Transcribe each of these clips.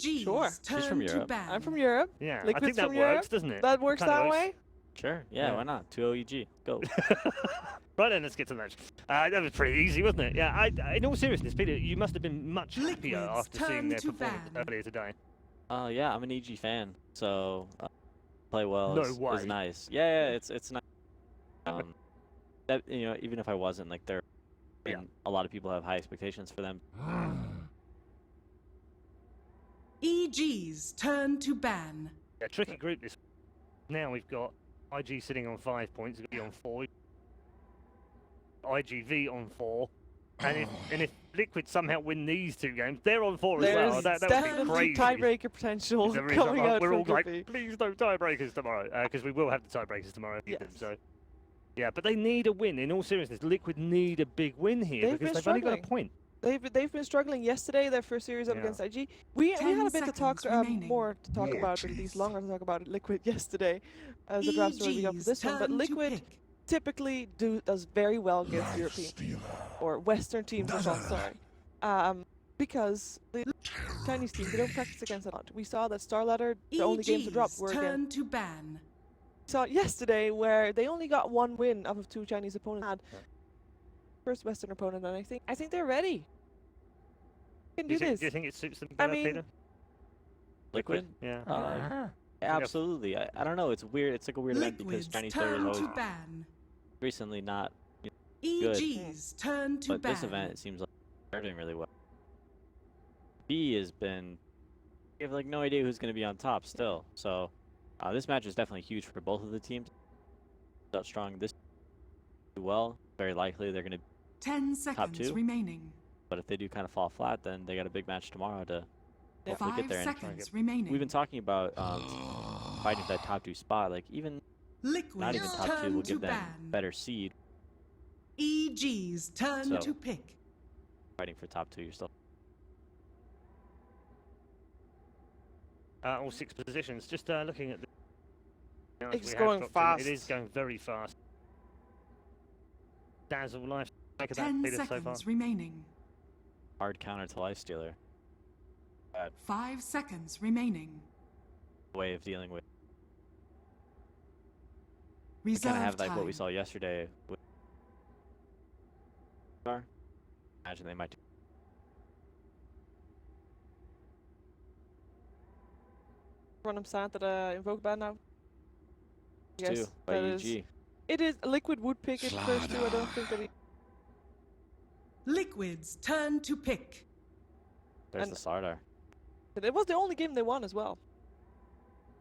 EG's Sure. She's from Europe. I'm from Europe. Yeah, I Liquid's think that from works, Europe. doesn't it? That works Kinda that works. way. Sure. Yeah, Yeah. why not? 2-0 EG. Go. Right then, let's get to the match. That was pretty easy, wasn't it? Yeah, in all seriousness, Peter, you must have been much happier Liquid's after seeing turn their to performance ban. earlier today. Yeah, I'm an EG fan, so play well No is way. nice. Yeah, it's nice. That, you know, even if I wasn't, like, and a lot of people have high expectations for them. EG's turn to ban. Yeah, tricky group this. Now we've got IG sitting on 5 points, we've got on 4. IGV on 4. And if Liquid somehow win these 2 games, they're on 4 as well. There's That would be definitely crazy. tiebreaker potential There is. coming out We're from all like, Group B. please no tiebreakers tomorrow, because we will have the tiebreakers tomorrow. Yes. So, yeah, but they need a win. In all seriousness, Liquid need a big win here They've because been they've only got a struggling. point. They've been struggling yesterday. Their first series up Yeah. against IG. We had a bit to talk seconds remaining. more to talk about, or at least longer to talk about Liquid yesterday, as the draft's already up for EG's this one. But turn to Liquid pick. typically does very well against European or Western teams as well. Sorry, because the Chinese teams they don't practice against a lot. We saw that Starladder, the only games that dropped EG's were turn against. to ban. We saw it yesterday where they only got 1 win out of 2 Chinese opponents had. First Western opponent, and I think they're ready. Can do this. Do you think it suits them better, mean, Peter? Liquid? Yeah. Absolutely. I don't know. It's weird. It's like a weird event because Liquid's Chinese players turn always to ban. recently not. Good. EG's turn to But ban. this event, it seems like they're doing really well. B has been. You have like no idea who's going to be on top still. So this match is definitely huge for both of the teams. Up strong this well. Very likely they're going to. 10 seconds 2. remaining. But if they do kind of fall flat, then they got a big match tomorrow to hopefully 5 get there. And seconds remaining. we've been talking about fighting for that top 2 spot. Like even Liquid's not even top 2 turn will to give them ban. better seed. EG's turn So- to pick. Fighting for top 2, you're still. All 6 positions. Just looking at the. It's going fast. It is going very fast. Dazzle life. Make of that, 10 Peter, so far. seconds remaining. Hard counter to Lifestealer. 5 seconds remaining. Way of dealing with. Reserve Kind of have like time. what we saw yesterday. With imagine they might do. Run him sad that invoke ban now. Yes, Two by that is. EG. It is Liquid would pick it first too. I don't think that he. Liquid's turn to pick. There's And- the Slardar. It was the only game they won as well.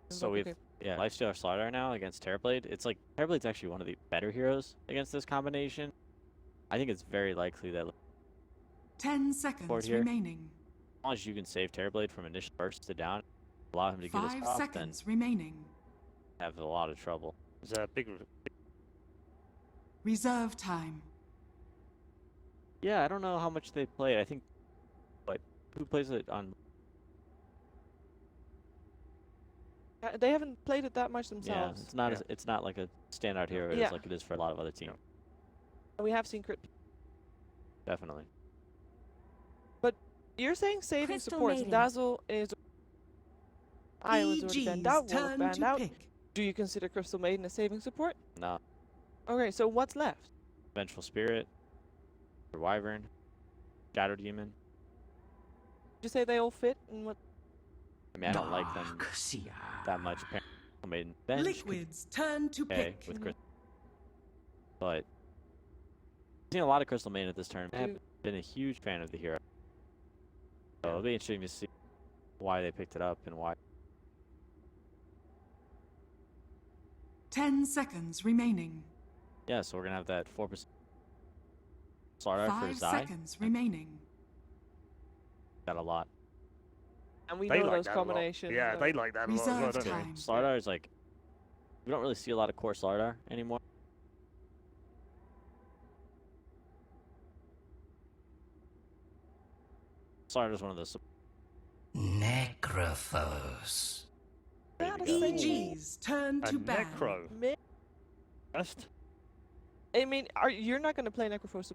So Invoke, we've okay. Lifestealer Slardar now against Terrorblade. It's like Terrorblade's actually one of the better heroes against this combination. I think it's very likely that as 10 seconds here. remaining. long as you can save Terrorblade from initial burst to down, allow him to get us 5 off, then seconds remaining. have a lot of trouble. It's a big. Reserve time. Yeah, I don't know how much they played. I think, but who plays it on? They haven't played it that much Yeah, themselves. it's not. It's not like a standout hero Yeah. like it is for a lot of other teams. We have seen crit. Definitely. You're saying saving Crystal supports. Maiden. Dazzle is. I was already banned EG's out. Wolf turn banned to out. pick. Do you consider Crystal Maiden a saving support? No. Okay, so what's left? Vengeful Spirit, Wyvern, Shadow Demon. Did you say they all fit? And what? I mean, I don't like them that much. Maiden bench could Liquid's turn to okay pick. with Crystal, but I've seen a lot of Crystal Maiden at this tournament. I haven't been a huge fan of the hero, so it'll be interesting to see why they picked it up and why. 10 seconds remaining. Yeah, so we're gonna have that 4% Slardar for 5 Zai. seconds remaining. Got a lot. And we They know like those that a lot. combinations. Yeah, they like that a lot as well, Reserve don't they? time. Slardar is like, we don't really see a lot of core Slardar anymore. Slardar is one of those. Necrophos. Not a There we go. saving. EG's turn A to ban. Necro. Just I mean, you're not going to play Necrophos?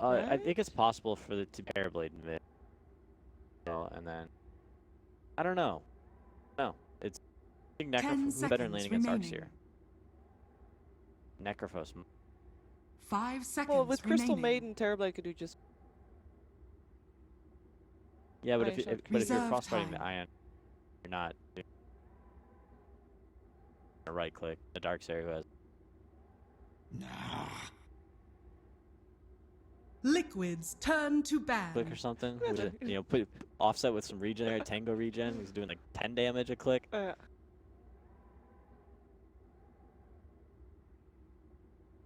I Right? think it's possible for the to Terrorblade in mid. You know, and then I don't know. No, it's I think 10 Necrophos better than seconds laning against Arcs remaining. here. Necrophos. 5 seconds Well, with Crystal remaining. Maiden, Terrorblade could do just. Yeah, but Right, if sure. but if you're Reserve crossfighting the time. Ion, you're not doing a right click. The Darkseer who has Liquids turn to ban. click or something. Yeah, With no, it, you know, put offset with some regen there, Tango regen. He's doing like 10 damage a click.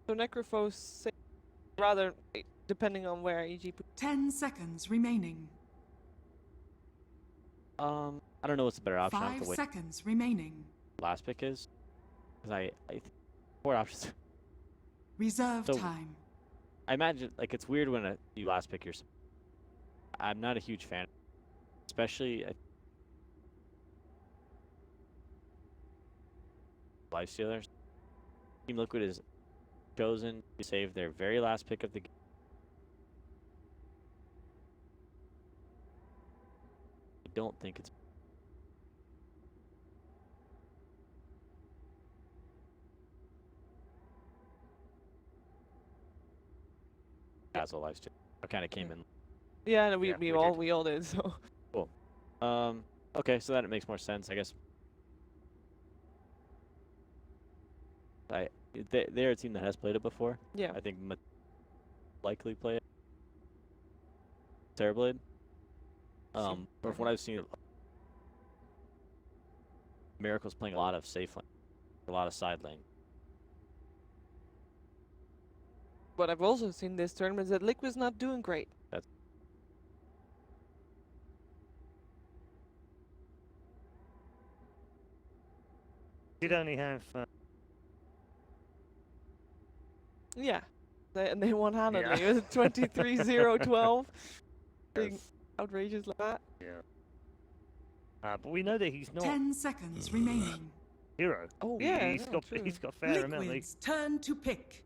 So Necrophos, rather, depending on where EG. 10 seconds remaining. I don't know what's the better option. I have 5 to wait seconds remaining. last pick is. Because I think 4 options. Reserve So- time. I imagine like it's weird when you last pick your. I'm not a huge fan, especially Life Stealers. Team Liquid is chosen to save their very last pick of the game. I don't think it's. Dazzle Life Stealer. I kind of came in. Yeah, no, we Yeah, we all did. So Okay, so that makes more sense, I guess. They're a team that has played it before. yeah. I think likely play it. Terrorblade. From what I've seen, Miracle's playing a lot of safe lane, a lot of side lane. But I've also seen this tournament that Liquid's not doing great. Did only have. Yeah. And they won handedly. Yeah. It was 23-0-12. Being Yes. outrageous like that. Yeah. But we know that he's not 10 seconds remaining. hero. Oh, He- yeah. he's no, got true. he's got a fair amount. Like, Liquids turn to pick.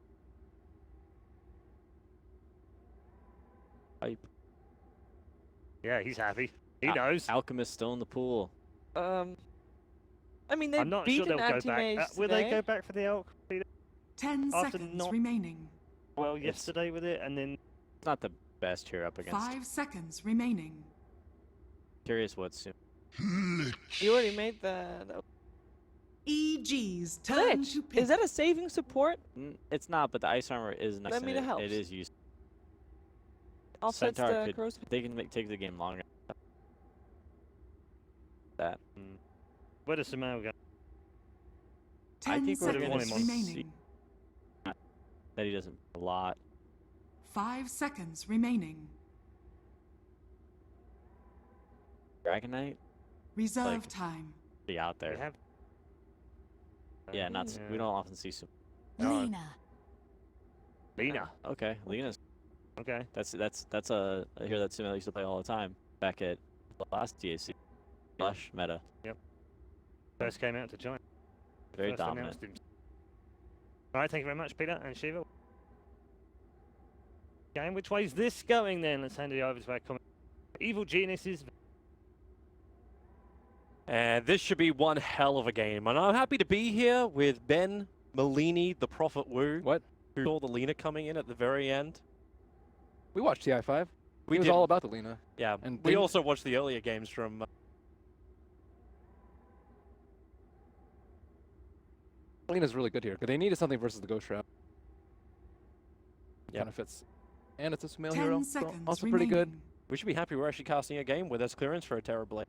Hype. yeah, he's happy. He Al- knows. Alchemist still in the pool. I mean, they've I'm not sure beaten they'll go back. anti-mage Will they today. go back for the elk? 10 After seconds not- remaining. Well, Yes. yesterday with it, and then It's not the best here up against. 5 seconds remaining. Curious what's soon. You already made the EG's turn glitch. to pick. Is that a saving support? It's not, but the ice armor is nice. Let me and know helps. it is used. Offsets Centaur the could- corrosive. They can take the game longer. That. where does Samuel go? 10 think we're gonna seconds see- remaining. That he doesn't a lot. 5 seconds remaining. Dragon Knight Reserve Like- time. be out They there. have. Yeah, not s- we don't often see some. No. Lena. Lena. Okay, Lena's. Okay. That's a. I hear that Simula used to play all the time back at the last DAC. Flush meta, First came out to join. very First dominant. announced him. All right, thank you very much, Peter and Shiva. Game, which way is this going then? Let's hand it over to our comment. Evil Geniuses. And this should be one hell of a game. And I'm happy to be here with Ben Malini, the Prophet Wu. What? Who saw the Lena coming in at the very end. We watched TI5. We It was did. all about the Lena. Yeah. and we they- also watched the earlier games from. Lena's really good here because they needed something versus the Ghost Shroud. Yeah. Kind of fits. And it's a Sumail 10 hero. So seconds also remaining. pretty good. We should be happy we're actually casting a game where there's clearance for a Terrorblade.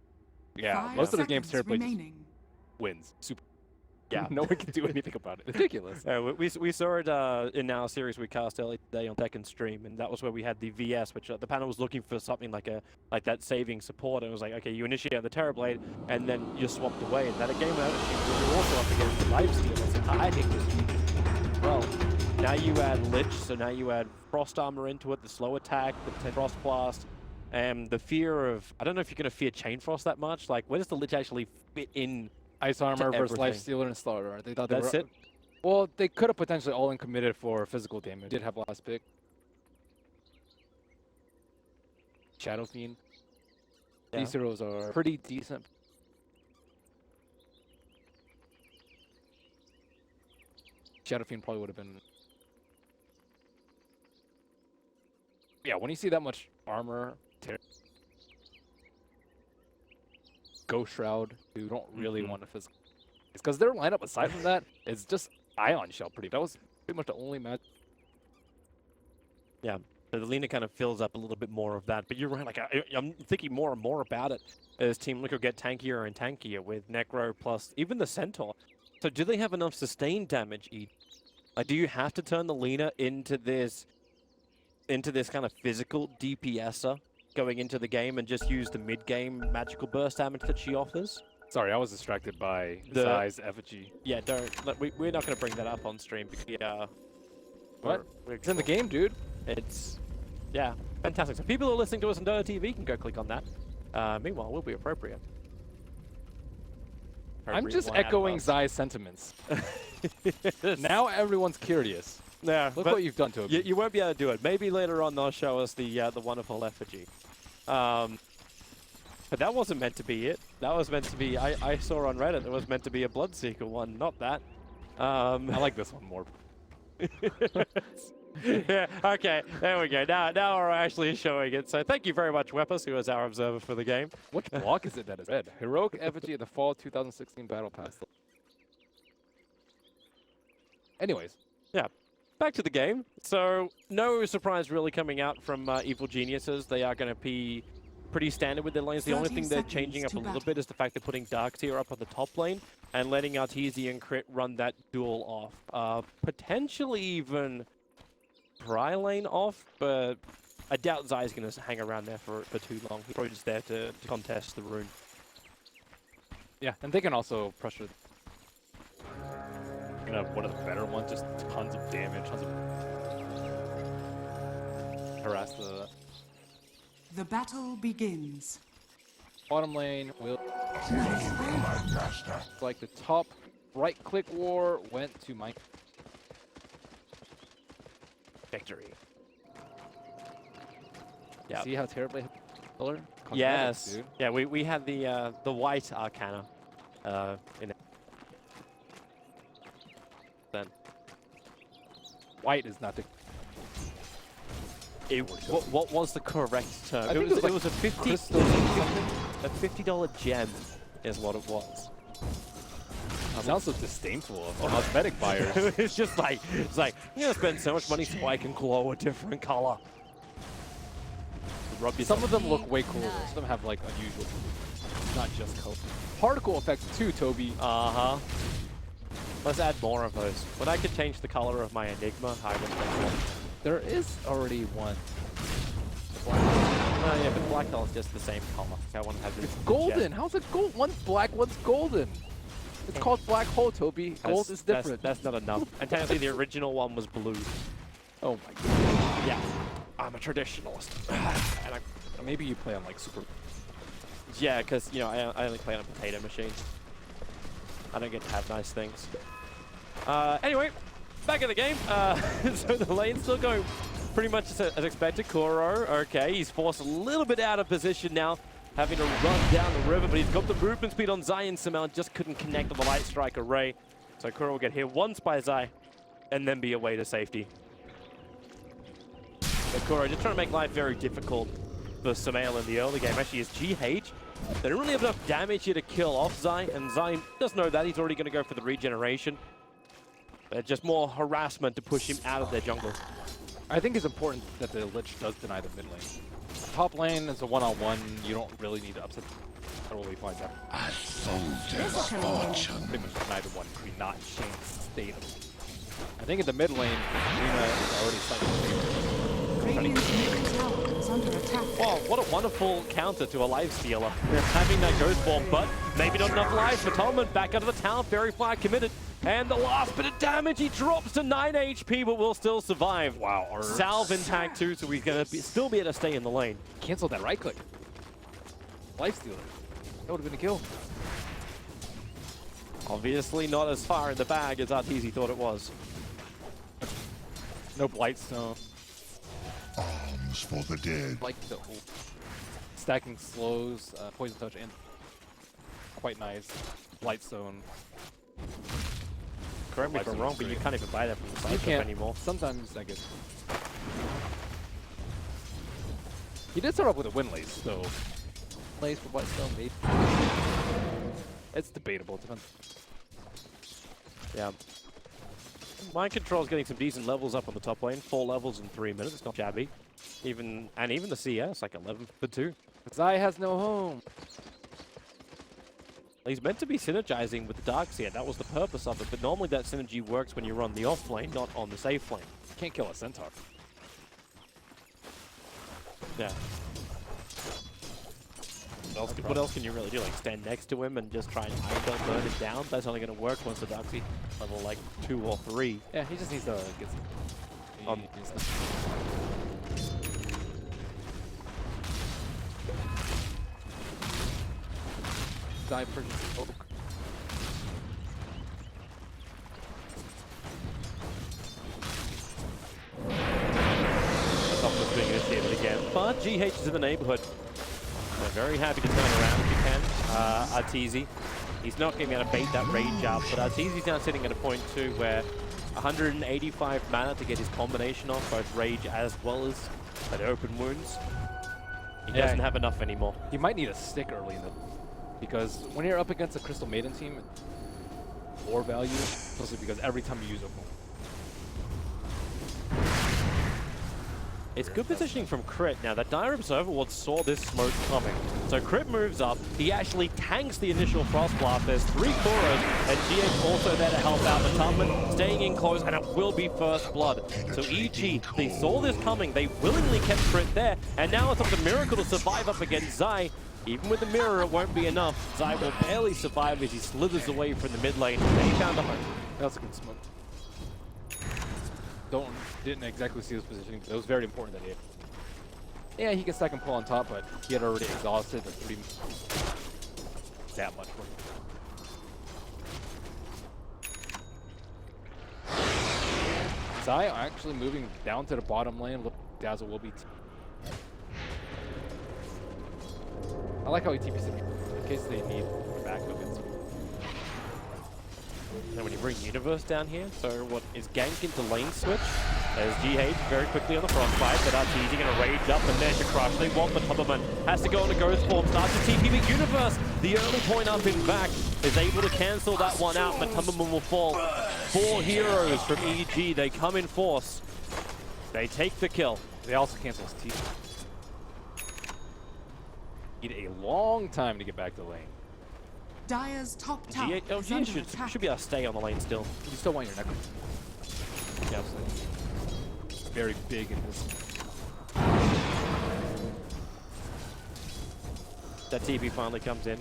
Yeah, 5 most of the games seconds Terrorblade just remaining. wins. Super. Yeah. No one can do anything about it. Ridiculous. We saw it in our series we cast earlier today on Tekken Stream, and that was where we had the VS, which the panel was looking for something like that saving support, and it was like, okay, you initiate the Terrorblade, and then you're swapped away. And that a game without we were also up against the Lifestealers. I think was huge. Well, now you add Lich, so now you add Frost Armor into it, the slow attack, the Frost Blast, and the fear of, I don't know if you're going to fear Chain Frost that much. Like, where does the Lich actually fit in? Ice Armor versus everything. Lifestealer and Starter. They thought they That's were, it? Well, they could have potentially all in committed for physical damage. Did have last pick. Shadow Fiend. Yeah. These heroes are pretty decent. Shadowfiend probably would have been. Yeah, when you see that much armor, Ghost Shroud, you don't really want to physical. It's because their lineup aside from that is just Ion Shell. That was pretty much the only match. Yeah, the Lina kind of fills up a little bit more of that. But you're right, like I'm thinking more and more about it as Team Liquid get tankier and tankier with Necro plus even the Centaur. So do they have enough sustained damage? Like, do you have to turn the Lina into this kind of physical DPSer going into the game and just use the mid-game magical burst damage that she offers? Sorry, I was distracted by The- Zai's effigy. Yeah, don't. We're not going to bring that up on stream because What? we're It's in the game, dude. It's, yeah, fantastic. So people who are listening to us on Dota TV can go click on that. Meanwhile, we'll be appropriate. I'm just One out of echoing us. Zai's sentiments. Now everyone's curious. Yeah, Look but what you've done to him. you won't be able to do it. Maybe later on they'll show us the wonderful effigy. But that wasn't meant to be it. That was meant to be. I saw on Reddit it was meant to be a Bloodseeker one, not that. I like this one more. Yeah, okay, there we go. Now we're actually showing it. So thank you very much, Weppers, who is our observer for the game. Which block is it that is red? Heroic Effigy of the Fall 2016 Battle Pass. Anyways, Yeah, back to the game. So no surprise really coming out from Evil Geniuses. They are going to be pretty standard with their lanes. The only 30 thing they're seconds changing up to a little battle. bit is the fact they're putting Dark Tier up on the top lane and letting Artesian Crit run that duel off. Potentially even Pry lane off, but I doubt Zai's going to hang around there for too long. He's probably just there to contest the rune. yeah, and they can also pressure. You know, one of the better ones, just tons of damage, tons of harass the The battle begins. bottom lane. Will it's like the top right-click war went to Mike. Victory. Yeah. See how terribly color? Cosmetics, Yes. dude. Yeah, we had the white Arcana in it. Then White is not the. what was the correct term? I It think was, it was it was a crystal something. $50 gem is what it was. Sounds so disdainful of cosmetic buyers. It's just like I'm gonna spend so much money so I can glow a different color. Rub yourself. Some of them look way cooler. Some of them have like unusual, not just color. Particle effects too, Toby. Uh-huh. Let's add more of those. When I could change the color of my Enigma, I would make one. There is already one. Oh yeah, but black color's just the same color. I want to have this. It's golden. How's it gold? One's black, one's golden. It's called black hole, Toby. Gold is different. That's not enough. And technically, the original one was blue. Oh my god. Yeah, I'm a traditionalist. And Maybe you play on like super. yeah, because I only play on a potato machine. I don't get to have nice things. Anyway, back in the game. So the lane's still going pretty much as expected. Kuro, okay, he's forced a little bit out of position now, having to run down the river, but he's got the movement speed on Zai and Samel, just couldn't connect with the Light Strike array. So Kuro will get hit once by Zai, and then be away to safety. But Kuro just trying to make life very difficult for Samel in the early game. Actually, his GH, they don't really have enough damage here to kill off Zai, and Zai does know that. He's already going to go for the regeneration. But just more harassment to push him out of their jungle. I think it's important that the Lich does deny the mid lane. Top lane is a one-on-one. You don't really need to upset. Totally fine that. Pretty much neither one could not change state. I think in the mid lane, Lina is already slightly. Radiant's middle tower is under attack. Wow, what a wonderful counter to a life stealer. Having that ghost bomb, but maybe not enough life for Tolman. Back out of the town, Fairy Fire committed. And the last bit of damage, he drops to 9 HP, but will still survive. Wow. Salve intact too, so he's going to still be able to stay in the lane. Cancel that right click. Life stealer. That would have been a kill. Obviously not as far in the bag as Arteezy thought it was. No Blightstone. Arms for the dead. Like the whole stacking slows, poison touch, and quite nice. Blightstone. correct me if I'm wrong, but you can't even buy that from the You side shop can't anymore. Sometimes I guess. He did start off with a win lace, so lace, but what still maybe. It's debatable. It depends. Yeah. Mind Control's getting some decent levels up on the top lane. 4 levels in 3 minutes. It's not shabby. Even the CS, like 11 for 2. Zai has no home. He's meant to be synergizing with the Darks here. That was the purpose of it. But normally that synergy works when you're on the off lane, not on the safe lane. Can't kill a centaur. Yeah. What else can you really do? Like stand next to him and just try and iron burn him down? That's only going to work once the Darksy level like 2 or 3. Yeah, he just needs to get some. He needs to- Zai purchases Oak. That's not being initiated again. But GH is in the neighborhood. They're very happy to turn around if you can. Arteezy. He's not going to be able to bait that rage out, but Arteezy's now sitting at a point too where 185 mana to get his combination off, both rage as well as an open wounds. He doesn't have enough anymore. He might need a stick early in the, because when you're up against a Crystal Maiden team, more value, mostly because every time you use Oak. It's good positioning from Crit. Now, that Dire Observer saw this smoke coming. So Crit moves up. He actually tanks the initial Frost Blast. There's 3 Koros, and GH also there to help out. The Tubman staying in close, and it will be first blood. So EG, they saw this coming. They willingly kept Crit there, and now it's up to Miracle to survive up against Zai. Even with the mirror, it won't be enough. Zai will barely survive as he slithers away from the mid lane. And he found a home. That was a good smoke. Didn't exactly see his positioning, but it was very important that he hit. Yeah, he can stack and pull on top, but he had already exhausted the 3 that much work. Zai actually moving down to the bottom lane. Look, Dazzle will be. I like how he TPs in case they need backup. And when you bring Universe down here, so what is gank into lane switch? There's GH very quickly on the frostbite, but Arteezy going to rage up and there to crush. They want the Tubberman. Has to go into Ghost form, starts to TP the Universe. The early point up in back is able to cancel that one out, but Tubberman will fall. 4 heroes from EG, they come in force. They take the kill. They also cancel his TP. Need a long time to get back to lane. Dire's top tower GH, is under should attack. be able to stay on the lane still. You still want your necro. Yeah, absolutely. Very big in this. That TP finally comes in.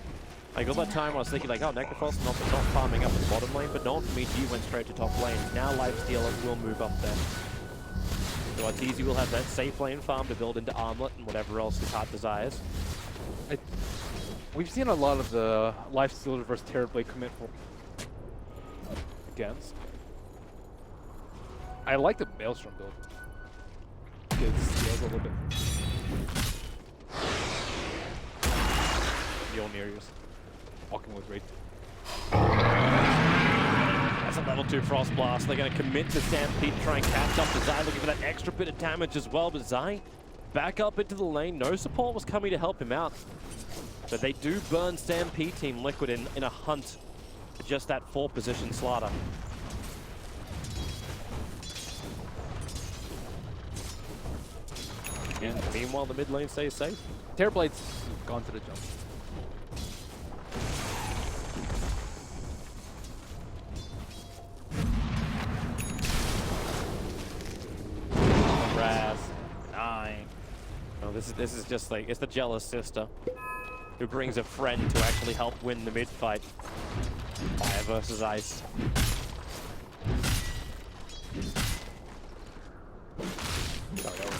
Like all that time I was thinking like, oh, Necrophos not farming up in the bottom lane, but not from EG, went straight to top lane. Now Lifestealer will move up there. So Arteezy will have that safe lane farm to build into Armlet and whatever else his heart desires. We've seen a lot of the Lifestealer versus Terrorblade commit for against. I like the Maelstrom build. It scales a little bit. Mjolnir walking with Wraith. That's a level 2 Frost Blast. They're going to commit to Stampede to try and catch up to Zai, looking for that extra bit of damage as well. But Zai back up into the lane. No support was coming to help him out. But they do burn Stampede Team Liquid in a hunt for just that 4 position slaughter. And meanwhile, the mid lane stays safe. Terrorblade's gone to the jump. Raz, 9. Oh, this is just like, it's the jealous sister who brings a friend to actually help win the mid fight. Fire versus ice.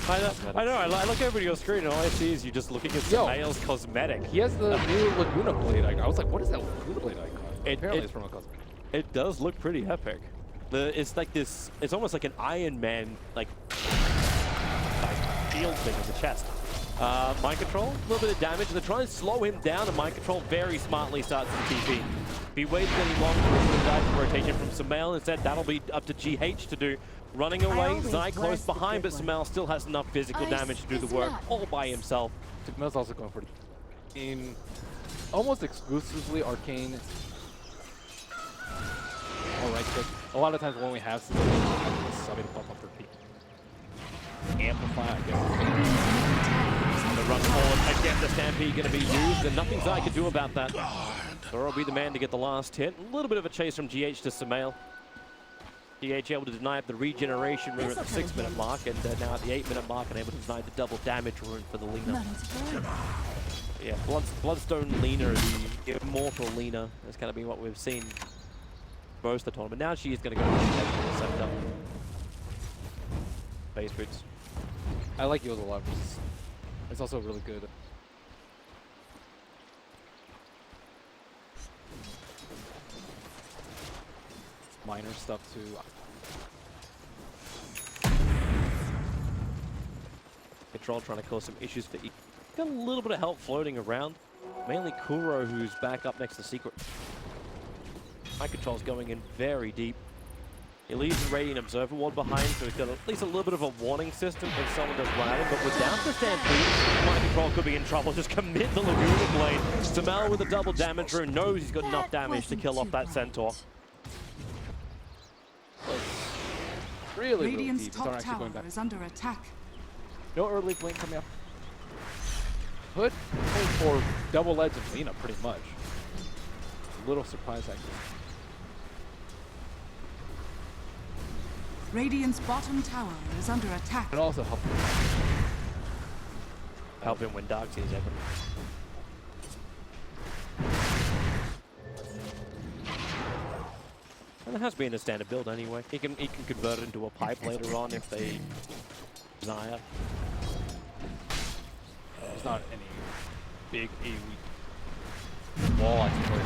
I know, I look over to your screen and all I see is you just looking at some male's cosmetic. He has the new Laguna Blade icon. I was like, what is that Laguna Blade icon? Apparently it's from a cosmetic. It does look pretty epic. It's like this, it's almost like an Iron Man, like shield thing in the chest. Mind Control, a little bit of damage. They're trying to slow him down, and Mind Control very smartly starts the TP. If he waits any longer, he would have died from rotation from Sumail. Instead, that'll be up to GH to do. Running away, Zai close behind, but Sumail still has enough physical damage to do the work all by himself. Sumail's also going for in almost exclusively arcane. Alright, but a lot of times when we have something to pump up for peak. Amplify, I guess. The run forward, again the Stampede going to be used, and nothing Zai can do about that. Thor will be the man to get the last hit. A little bit of a chase from GH to Sumail. GH able to deny up the regeneration rune at the 6-minute mark, and now at the 8-minute mark, and able to deny the double damage rune for the Lina. Yeah, Bloodstone Lina, the immortal Lina, has kind of been what we've seen most of the tournament. Now she is going to go for the sector. Base boots. I like Yo's a lot. It's also really good. Minor stuff too. Control trying to cause some issues for E. Got a little bit of help floating around. Mainly Kuro, who's back up next to Secret. My Control's going in very deep. He leaves the Radiant Observer Ward behind, so he's got at least a little bit of a warning system when someone does run at him. But without the Stampede, My Control could be in trouble. Just commit the Laguna Blade. Sumail with a double damage rune knows he's got enough damage to kill off that Centaur. Really, Radiant's deep. top tower is under attack. No early blink coming up. Put for double edge of Lina, pretty much. A little surprised, actually. Radiant's bottom tower is under attack. And also help him. Help him when Dark sees ever. And there has been a standard build anyway. He can convert it into a pipe later on if they desire. There's not any big AoE wall, I suppose.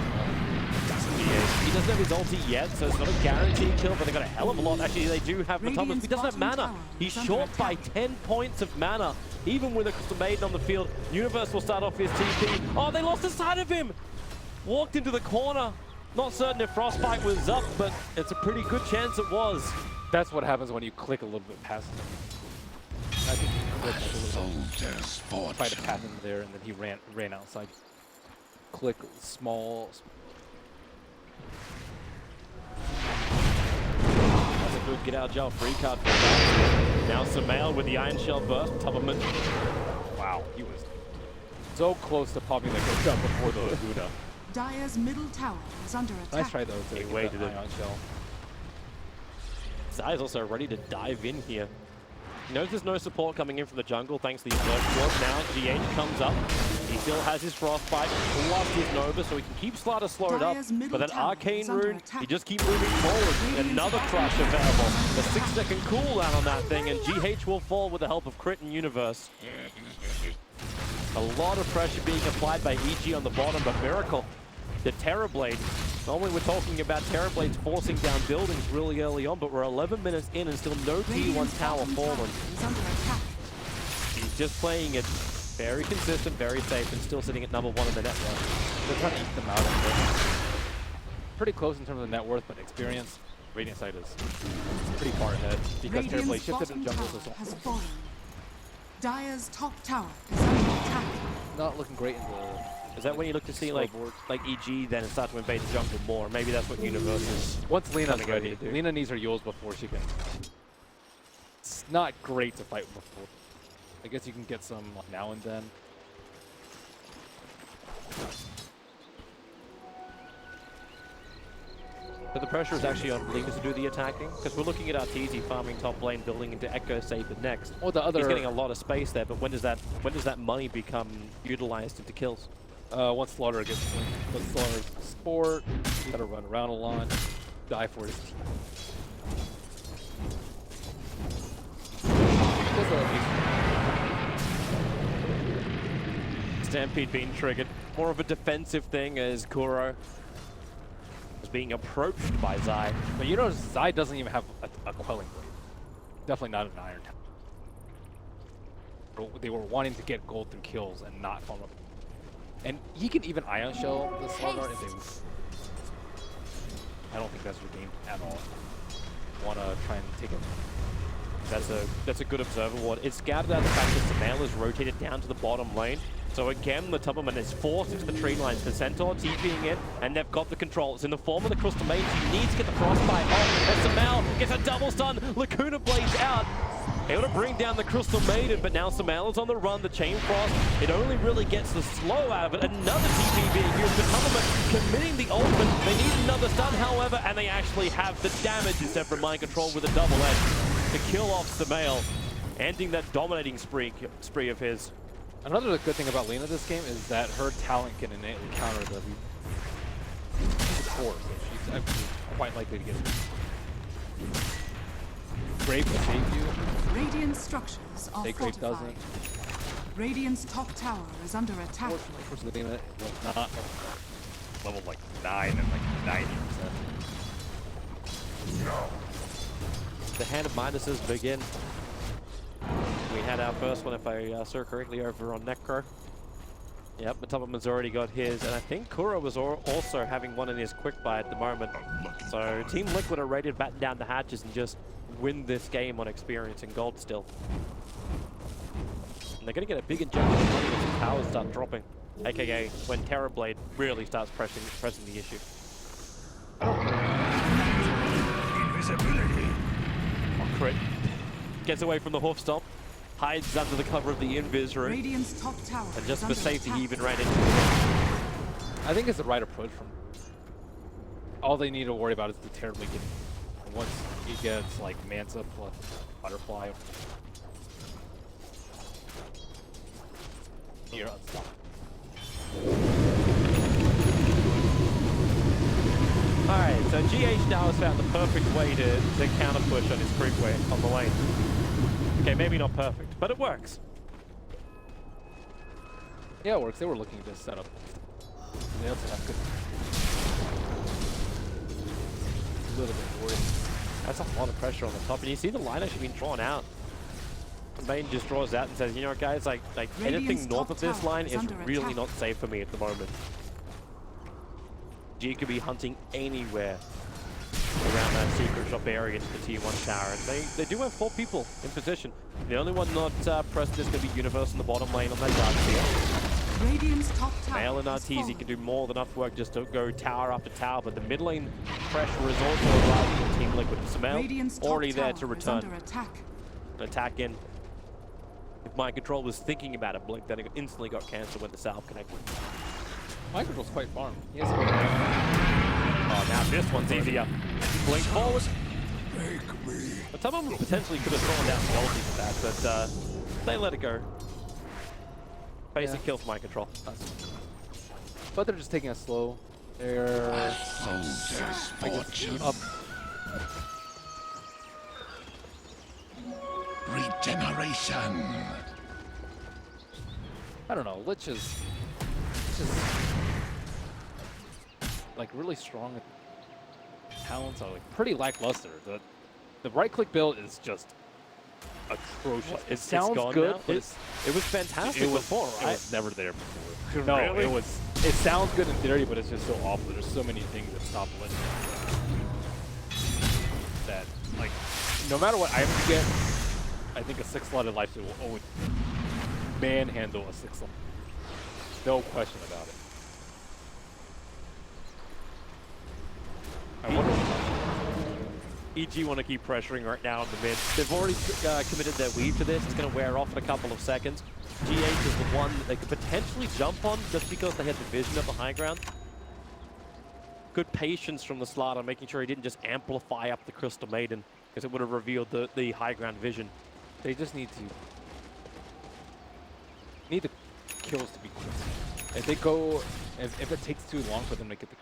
He doesn't have his ulti yet, so it's not a guaranteed kill, but they got a hell of a lot. Actually, they do have Thomas. He doesn't have mana. He's short by 10 points of mana. Even with a Maiden on the field, Universe will start off his TP. Oh, they lost the sight of him! Walked into the corner. Not certain if Frostbite was up, but it's a pretty good chance it was. That's what happens when you click a little bit past him. I think he clicked a little bit. Tried to pass him there, and then he ran outside. Click small. That's a good get out of jail free card for that. Now Sumail with the Iron Shell burst. Tubberman. Wow, he was so close to popping the go down before the Laguna. Dire's middle tower is under attack. Nice try though to He get waited that it. ion shell. Zai's also ready to dive in here. He knows there's no support coming in from the jungle thanks to the Observer Ward. Now GH comes up. He still has his Frostbite, plus his Nova, so he can keep Slaughter slowed up. But that Arcane Rune, he just keeps moving forward. Another crush available. A 6-second cooldown on that thing, and GH will fall with the help of Crit and Universe. A lot of pressure being applied by EG on the bottom, but Miracle, the Terrorblade. Normally we're talking about Terrorblades forcing down buildings really early on, but we're 11 minutes in and still no T1 tower fallen. He's just playing it very consistent, very safe, and still sitting at #1 in the net worth. They're trying to eat them out of it. Pretty close in terms of net worth, but experience, Radiant side is pretty far ahead because Terrorblade shifted in jungle so has fallen. Dire's top tower is under attack. not looking great in the. Is that when you look to see like EG then start to invade the jungle more? Maybe that's what Universe is. Once Lina's Kinda ready, ready to do. Lina needs her Yules before she can. It's not great to fight before. I guess you can get some now and then. But the pressure is actually on Lina to do the attacking, because we're looking at Arteezy farming top lane, building into Echo Saber next. Well, the other He's getting a lot of space there, but when does that money become utilized into kills? once Slaughter gets once Slaughter's sport, you gotta run around a lot, die for his team. Stampede being triggered. More of a defensive thing as Kuro is being approached by Zai. But you notice Zai doesn't even have a quelling blade. Definitely not an iron. They were wanting to get gold through kills and not farm up. And he can even Ion Shell the Slardar if they... I don't think that's your game at all. Want to try and take it. That's a good observer ward. It's scouted out the fact that Samael is rotated down to the bottom lane. So again, the Tubberman is forced into the tree lines. The Centaur TPing in, and they've got the control. It's in the form of the Crystal Maiden. He needs to get the Frostbite off. And Samael gets a double stun. Lacuna Blades out. Able to bring down the Crystal Maiden, but now Samael is on the run. The Chain Frost, it only really gets the slow out of it. Another TP being used. The Tubberman committing the ultimate. They need another stun, however, and they actually have the damage instead from Mind Control with a double edge to kill off Samael, ending that dominating spree of his. Another good thing about Lena this game is that her talent can innately counter the core, so she's actually quite likely to get it. Grape will save you. Radiant structures are Grape fortified. doesn't. Radiant's top tower is under attack. Unfortunately, Lena was not. Level like 9 and like 90%. The hand of Midases begin. We had our first one, if I saw correctly, over on Necro. Yep, Matubberman's already got his, and I think Kura was also having one in his quick buy at the moment. So Team Liquid are ready to batten down the hatches and just win this game on experience and gold still. And they're going to get a big injection of money as the towers start dropping, aka when Terrorblade really starts pressing the issue. Invisibility. Oh, crit. Gets away from the hoof stomp, hides under the cover of the invis room, Radiant's top tower and just is for under safety attack. he even ran into it. I think it's the right approach. From all they need to worry about is the terribly getting. Once he gets like Mansa plus Butterfly, you're unstoppable. Alright, so GH now has found the perfect way to counter push on his creep way on the lane. Okay, maybe not perfect, but it works. Yeah, it works. They were looking to set up. They also have good. A little bit worried. That's a lot of pressure on the top, and you see the line actually being drawn out. The main just draws out and says, you know what, guys, like anything north of this line is really not safe for me at the moment. G could be hunting anywhere around that secret shop area into the tier 1 tower, and they do have 4 people in position. The only one not present is going to be Universe in the bottom lane on that dark tier. Radiant's top tower Mail and has Arteezy fallen. can do more than enough work just to go tower after tower, but the mid lane pressure is also arriving from Team Liquid. Samael Radiant's top already there to tower is return. under attack. An attack in. If Mind Control was thinking about it, Blink, then it instantly got cancelled when the salve connected. Mind Control's quite farm. Yes. Oh, now this one's easier. Blink forward. Make me. But some of them potentially could have thrown down the ulti for that, but they let it go. Basic kill for Mind Control. But they're just taking it slow. They're Soldier's fortune. up. Regeneration. I don't know. Lich is like really strong. Talents are like pretty lackluster. The right click build is just atrocious. It sounds gone good, now? but It was fantastic before, It right? was never there before. No, Really? it sounds good in theory, but it's just so awful. There's so many things that stop Lich. That like no matter what item you get, I think a 6-slotted lifesteal will always manhandle a 6-slot. No question about it. I wonder EG want to keep pressuring right now in the mid. They've already committed their weave to this. It's going to wear off in a couple of seconds. GH is the one that they could potentially jump on just because they had the vision of the high ground. Good patience from the Slardar, making sure he didn't just amplify up the Crystal Maiden, because it would have revealed the high ground vision. they just need the kills to be quick. If they go, if it takes too long for them to get the,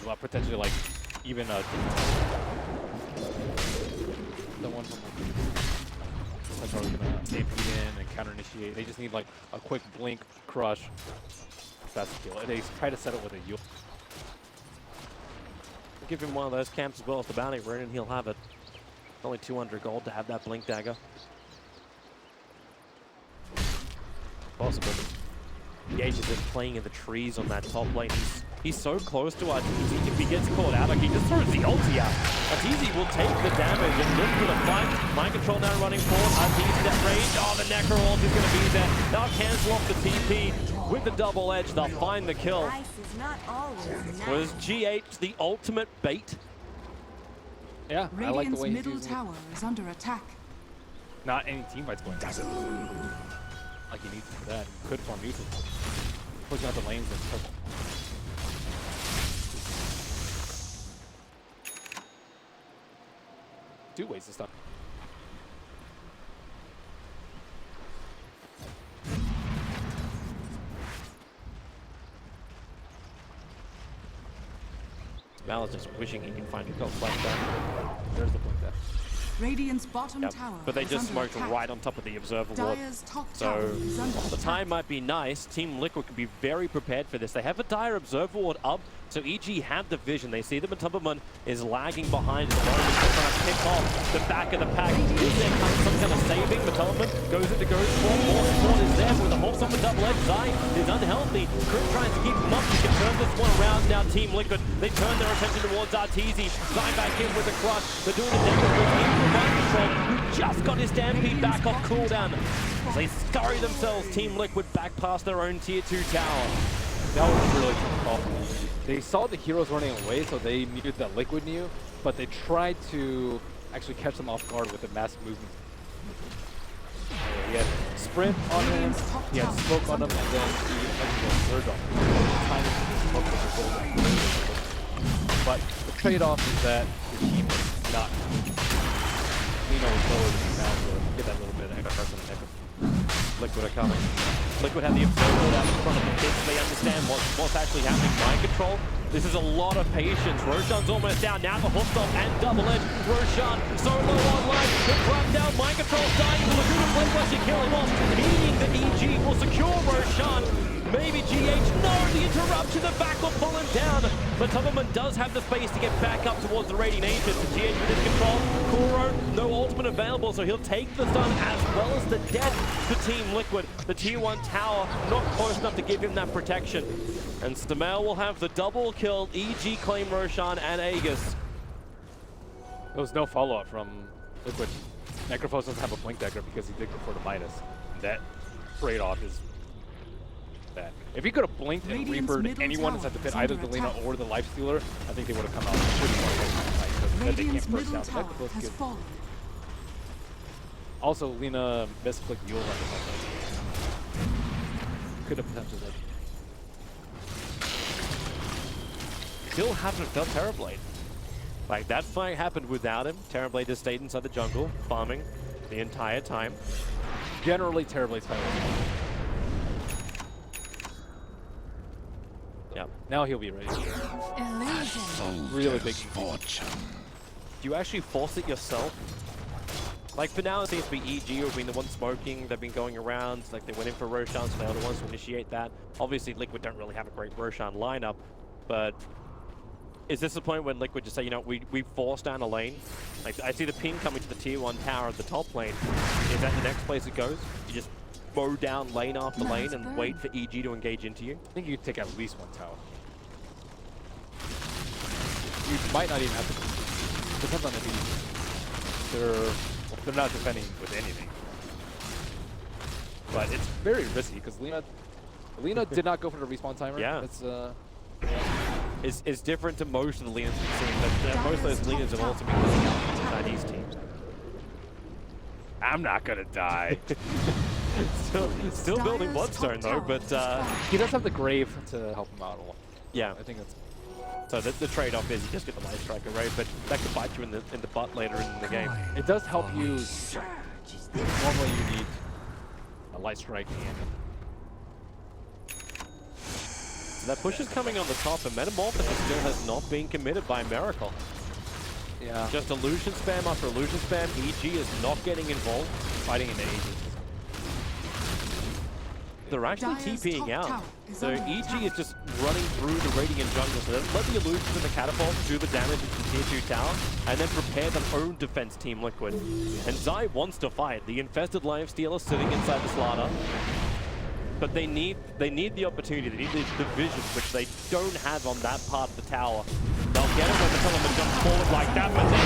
well, potentially like even the one from like are gonna AP in and counter initiate. They just need like a quick blink crush. That's the kill. They try to set it with a Yule. Give him one of those camps as well as the bounty rune and he'll have it. Only 200 gold to have that blink dagger. possible. Gage is just playing in the trees on that top lane. He's so close to Arteezy. If he gets caught out, like he just throws the ulti out. Arteezy will take the damage and look for the fight. Mind control now running forward. Arteezy that range. Oh, the Necro ult is going to be there. They'll cancel off the TP with the double edge. They'll find the kill. Was GH the ultimate bait? Yeah, I like the Radiant's way he's middle using tower is under attack. it. Not any team fights going on. Like he needs to do that. He could farm neutral. Pushing out the lanes and stuff. Two ways to stop. Mal is just wishing he can find a kill flash down. There's the point there. Radiant's bottom Yep. tower But they is just under smoked attack. right on top of the observer ward. Dire's top tower So is under the attack. time might be nice. Team Liquid can be very prepared for this. They have a dire observer ward up, so EG have the vision. They see that Matumbamun is lagging behind at the moment. They're trying to pick off the back of the pack. Is there some kind of saving? Matumbamun goes into Ghost Form. More support is there with the whole on the double edge. Zai is unhealthy. Crit tries to keep him up. He can turn this one around now. Team Liquid, they turn their attention towards Arteezy. Zai back in with the crush. They're doing the damage with mind control, who just got his Stampede back off cooldown. As they scurry themselves, Team Liquid back past their own tier 2 tower. That was really tough call. They saw the heroes running away, so they knew that Liquid knew, but they tried to actually catch them off guard with a massive movement. He had sprint on him, he had smoke on him, and then he had surge on him. Timing the smoke was a little. But the trade-off is that your team is not. Lino was lower than now, so get that little bit of extra press on the neck. Liquid are coming. Liquid have the observer out in front of the pits. They understand what's actually happening. Mind control. This is a lot of patience. Roshan's almost down. Now the hoof-stop and double edge. Roshan so low on life. The drop down. Mind control dying. The Laguna Blade Rush to kill him off. Meaning that EG will secure Roshan. Maybe GH. No, the interruption. The back will pull him down. But Tubberman does have the space to get back up towards the Radiant Ancients. GH with his control. Kuro, no ultimate available, so he'll take the stun as well as the death to Team Liquid. The tier 1 tower not close enough to give him that protection. And Stamel will have the double kill. EG claim Roshan and Aegis. There was no follow-up from Liquid. Necrophos doesn't have a blink dagger because he did go for the Midas. That trade-off is bad. If he could have blinked and Radiant's Reapered middle anyone tower inside the pit, is either under the Lina attack. or the Lifestealer, I think they would have come out pretty far away from the fight. Because then they Radiant's can't burst middle down. tower Necrophos has gives. fallen. Also, Lina misclicked Yule on this. Could have potentially led. Still haven't felt Terrorblade. Like, that fight happened without him. Terrorblade just stayed inside the jungle, farming the entire time. Generally, Terrorblade's fight was Yeah. now he'll be ready. Really big. fortune. Do you actually force it yourself? Like, for now, it seems to be EG who've been the ones smoking. They've been going around. Like, they went in for Roshan, so they're the ones to initiate that. Obviously, Liquid don't really have a great Roshan lineup, but is this the point when Liquid just say, you know, we force down a lane? Like, I see the ping coming to the tier 1 tower at the top lane. Is that the next place it goes? You just mow down lane after lane and wait for EG to engage into you? I think you take at least one tower. You might not even have to. Depends on the team. They're not defending with anything. But it's very risky because Lina did not go for the respawn timer. Yeah. It's It's different to most of the Linas we've seen, but most of those Linas have also been coming out from Chinese teams. I'm not gonna die. Still building Bloodstone though, but He does have the grave to help him out a lot. yeah. I think that's. So the trade-off is you just get the Light Striker, right? But that could bite you in the butt later in the game. It does help you. Normally you need a light strike and. That push is coming on the top, and Metamorphosis still has not been committed by Miracle. Yeah. Just illusion spam after illusion spam. EG is not getting involved. Fighting into Aegis. They're actually Dire's TPing top out. tower is So under EG attack. is just running through the Radiant jungle. So let the illusions and the catapult do the damage into the tier 2 tower, and then prepare their own defense, Team Liquid. And Zai wants to fight. The infested Lifestealer sitting inside the Slaughter. but they need the opportunity. They need the vision, which they don't have on that part of the tower. They'll get it when Matulama jumps forward like that, but then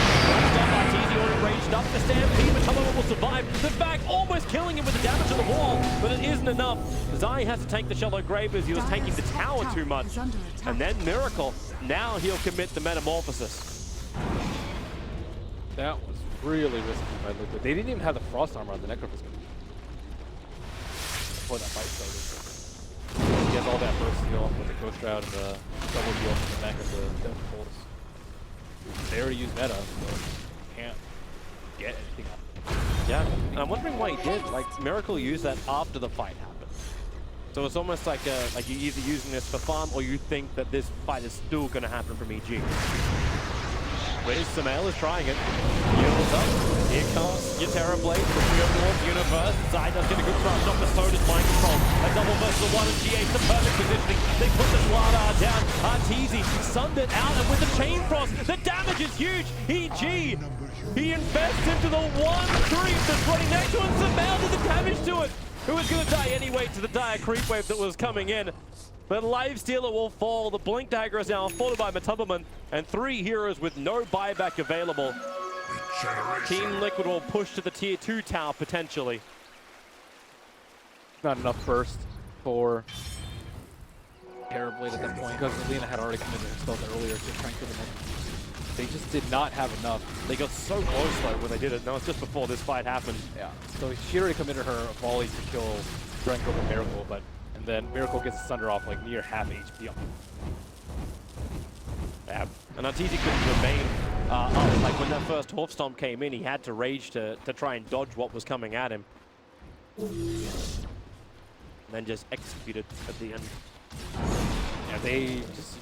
Arteezy already raged up the Stampede. Matulama will survive. The back almost killing him with the damage to the wall, but it isn't enough. Zai has to take the shallow grave as he was taking the tower too much. And then Miracle, now he'll commit the Metamorphosis. That was really risky by Liquid. They didn't even have the Frost Armor on the Necrophus before that fight started. He has all that burst heal with the Ghost Shroud and the double heal from the back of the Death Bolts. They already used meta, so can't get anything out of it. Yeah, and I'm wondering why he did. Like, Miracle used that after the fight happened. So it's almost like you're either using this for farm or you think that this fight is still going to happen from EG. Whereas Sumail is trying it. Heals up. Here comes your Terra Blade. Pushing up towards Universe. Zai does get a good crush off the so does Mind Control. A double versus the one and GA's the perfect positioning. They put the Slardar down. Arteezy sunned it out, and with the Chain Frost, the damage is huge. EG, he invests into the one creep that's running next to him. Sumail did the damage to it. Who was going to die anyway to the dire creep wave that was coming in. But Lifestealer will fall. The Blink Dagger is now followed by Matubberman, and 3 heroes with no buyback available. Team Liquid will push to the tier 2 tower potentially. Not enough burst for Terrorblade at that point because Alina had already committed her spells earlier to try and kill them. They just did not have enough. They got so close though when they did it. No, it's just before this fight happened. Yeah. So she already committed her volley to kill Drenko and Miracle, and then Miracle gets a Sunder off like near half HP. Yeah. And Arteezy couldn't remain up. Like when that first Horf Stomp came in, he had to rage to try and dodge what was coming at him. And then just executed at the end. Yeah, they just...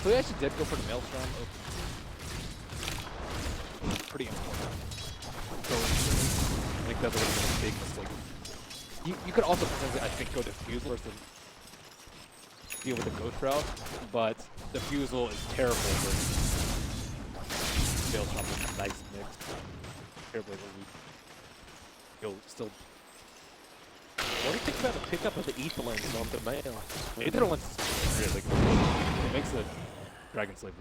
So they actually did go for the Maelstrom. Pretty important. So I think that would have been a big mistake. You could also potentially, I think, go Diffusal versus deal with the Ghost Shroud, but Diffusal is terrible for Maelstrom with a nice mix. Terribly weak. You'll still... What do you think about the pickup of the Aetherlings on the Mail? Aetherlings really good. It makes the Dragon Slaver,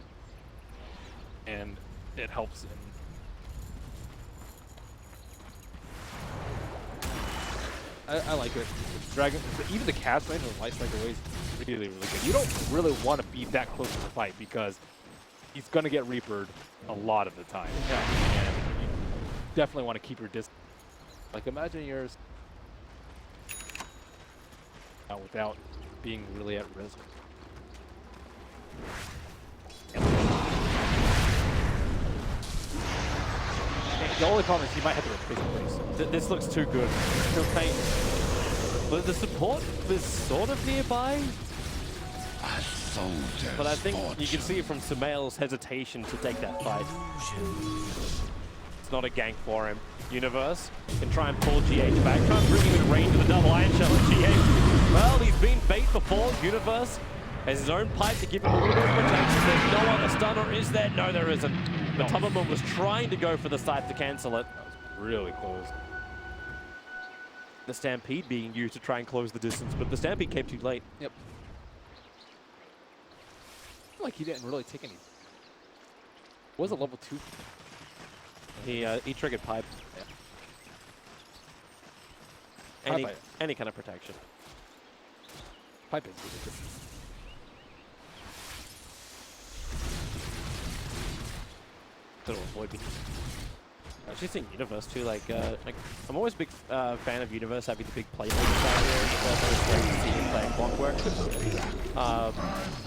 and it helps in. I like it. Dragon, even the cast range of Light Striker Ways is really, really good. You don't really want to be that close to the fight because he's going to get Reapered a lot of the time. Yeah. And you definitely want to keep your distance. Like, imagine yours without being really at risk. The only problem is he might have to replace the place. This looks too good. But the support is sort of nearby. But I think you can see from Sumail's hesitation to take that fight. It's not a gank for him. Universe can try and pull GH back. Try and bring him in range with a double Iron Shell at GH. Well, he's been bait before. Universe has his own pipe to give him a little bit of protection. There's no other stun, or is there? No, there isn't. But Tubberman was trying to go for the scythe to cancel it. That was really close. The Stampede being used to try and close the distance, but the Stampede came too late. Yep. I feel like he didn't really take any. Was it level 2? He triggered pipe. Yeah. Any kind of protection. Pipe is really good. Little avoid me. I actually think Universe too. Like I'm always a big fan of Universe having the big playmaker style here. It's great to see him playing Clockwork.